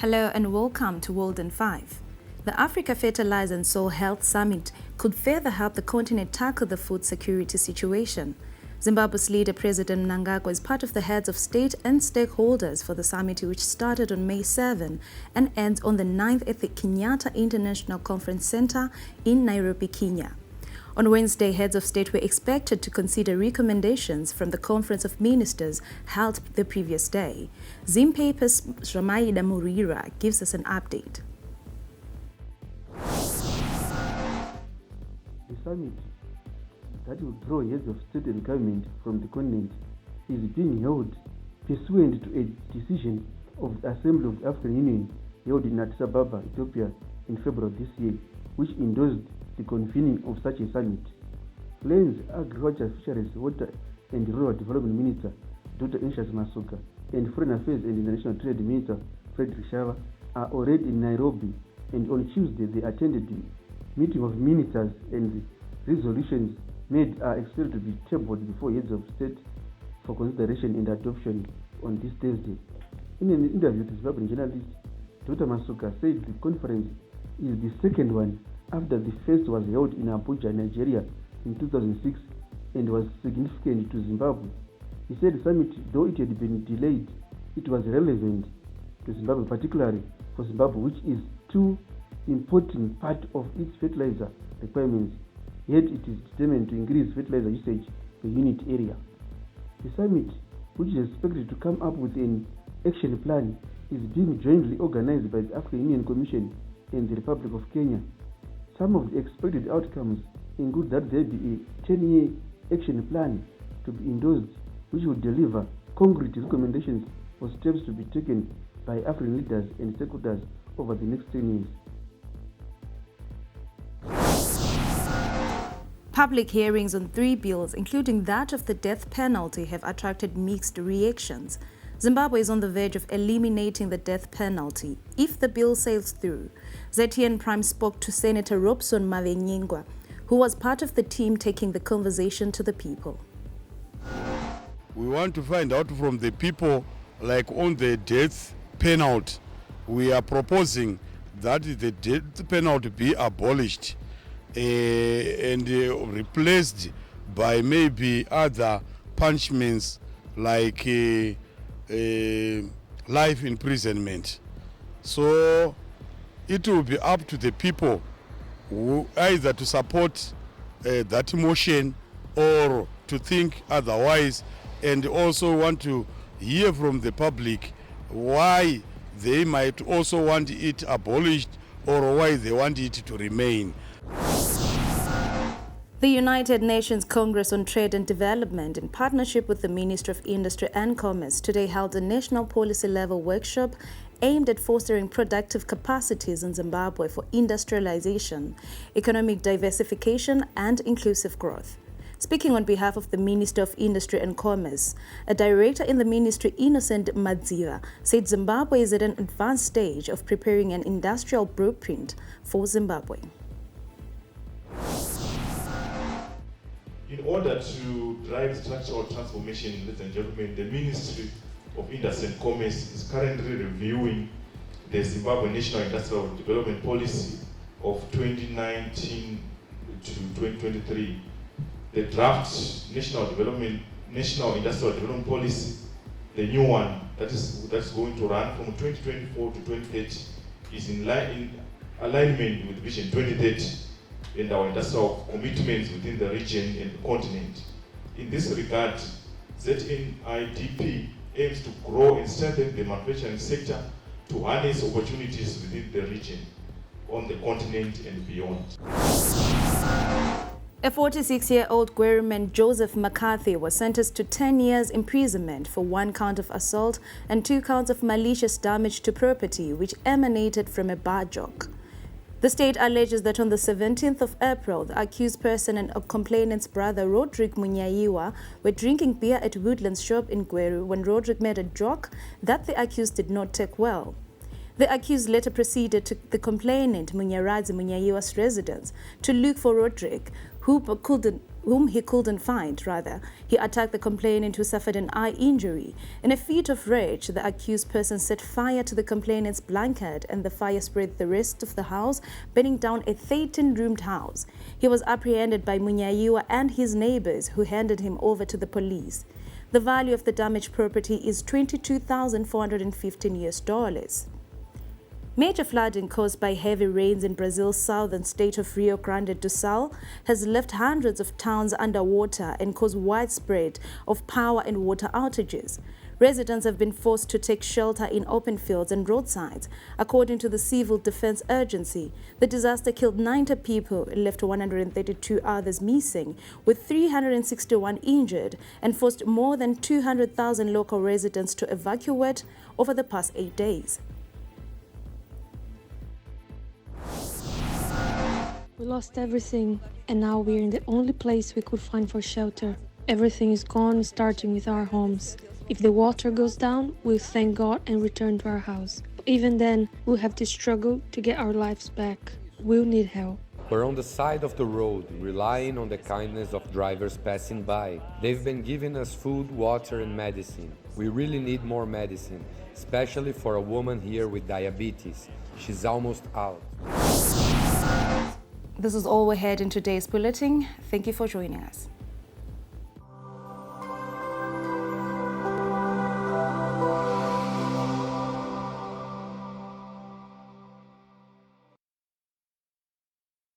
Hello and welcome to World in 5. The Africa Fertilize and Soil Health Summit could further help the continent tackle the food security situation. Zimbabwe's leader, President Mnangagwa, is part of the heads of state and stakeholders for the summit, which started on May 7 and ends on the 9th at the Kenyatta International Conference Center in Nairobi, Kenya. On Wednesday, heads of state were expected to consider recommendations from the Conference of Ministers held the previous day. Zimpaper's Shamaida Murira gives us an update. The summit that will draw heads of state and government from the continent is being held pursuant to a decision of the Assembly of the African Union held in Addis Ababa, Ethiopia in February this year, which endorsed the convening of such a summit. Lands, Agriculture, Fisheries, Water and Rural Development Minister Dr. Ignatius Masuka and Foreign Affairs and International Trade Minister Frederick Shava are already in Nairobi, and on Tuesday they attended the meeting of ministers, and the resolutions made are expected to be tabled before heads of state for consideration and adoption on this Thursday. In an interview to Zimbabwean journalist, Dr. Masuka said the conference is the second one after the first was held in Abuja, Nigeria in 2006 and was significant to Zimbabwe. He said the summit, though it had been delayed, it was relevant to Zimbabwe, particularly for Zimbabwe, which is too important part of its fertilizer requirements, yet it is determined to increase fertilizer usage per unit area. The summit, which is expected to come up with an action plan, is being jointly organized by the African Union Commission and the Republic of Kenya. Some of the expected outcomes include that there be a 10-year action plan to be endorsed, which will deliver concrete recommendations for steps to be taken by African leaders and stakeholders over the next 10 years. Public hearings on 3 bills, including that of the death penalty, have attracted mixed reactions. Zimbabwe is on the verge of eliminating the death penalty if the bill sails through. ZTN Prime spoke to Senator Robson Mavenyingwa, who was part of the team taking the conversation to the people. We want to find out from the people, like on the death penalty. We are proposing that the death penalty be abolished and replaced by maybe other punishments like life imprisonment. So it will be up to the people who either to support that motion or to think otherwise, and also want to hear from the public why they might also want it abolished or why they want it to remain. The United Nations Congress on Trade and Development, in partnership with the Ministry of Industry and Commerce, today held a national policy-level workshop aimed at fostering productive capacities in Zimbabwe for industrialization, economic diversification and inclusive growth. Speaking on behalf of the Minister of Industry and Commerce, a director in the ministry, Innocent Madziva, said Zimbabwe is at an advanced stage of preparing an industrial blueprint for Zimbabwe. In order to drive structural transformation, ladies and gentlemen, the Ministry of Industry and Commerce is currently reviewing the Zimbabwe National Industrial Development Policy of 2019 to 2023. The draft National Industrial Development Policy, the new one that's going to run from 2024 to 2030, is in alignment with Vision 2030 and our industrial commitments within the region and the continent. In this regard, ZNIDP aims to grow and strengthen the manufacturing sector to harness opportunities within the region, on the continent and beyond. A 46-year-old Gweruman Joseph McCarthy was sentenced to 10 years imprisonment for 1 count of assault and 2 counts of malicious damage to property which emanated from a bar joke. The state alleges that on the 17th of April, the accused person and a complainant's brother, Rodrick Munyayiwa, were drinking beer at Woodlands shop in Gweru when Rodrick made a joke that the accused did not take well. The accused later proceeded to the complainant Munyaradzi Munyayiwa's residence to look for Rodrick, whom he couldn't find, rather. He attacked the complainant who suffered an eye injury. In a fit of rage, the accused person set fire to the complainant's blanket and the fire spread the rest of the house, burning down a 13-roomed house. He was apprehended by Munyayiwa and his neighbors, who handed him over to the police. The value of the damaged property is $22,415. Major flooding caused by heavy rains in Brazil's southern state of Rio Grande do Sul has left hundreds of towns underwater and caused widespread of power and water outages. Residents have been forced to take shelter in open fields and roadsides. According to the Civil Defense Agency, the disaster killed 90 people and left 132 others missing, with 361 injured, and forced more than 200,000 local residents to evacuate over the past 8 days. We lost everything, and now we're in the only place we could find for shelter. Everything is gone, starting with our homes. If the water goes down, we'll thank God and return to our house. Even then, we'll have to struggle to get our lives back. We'll need help. We're on the side of the road, relying on the kindness of drivers passing by. They've been giving us food, water, and medicine. We really need more medicine, especially for a woman here with diabetes. She's almost out. This is all we had in today's bulletin. Thank you for joining us.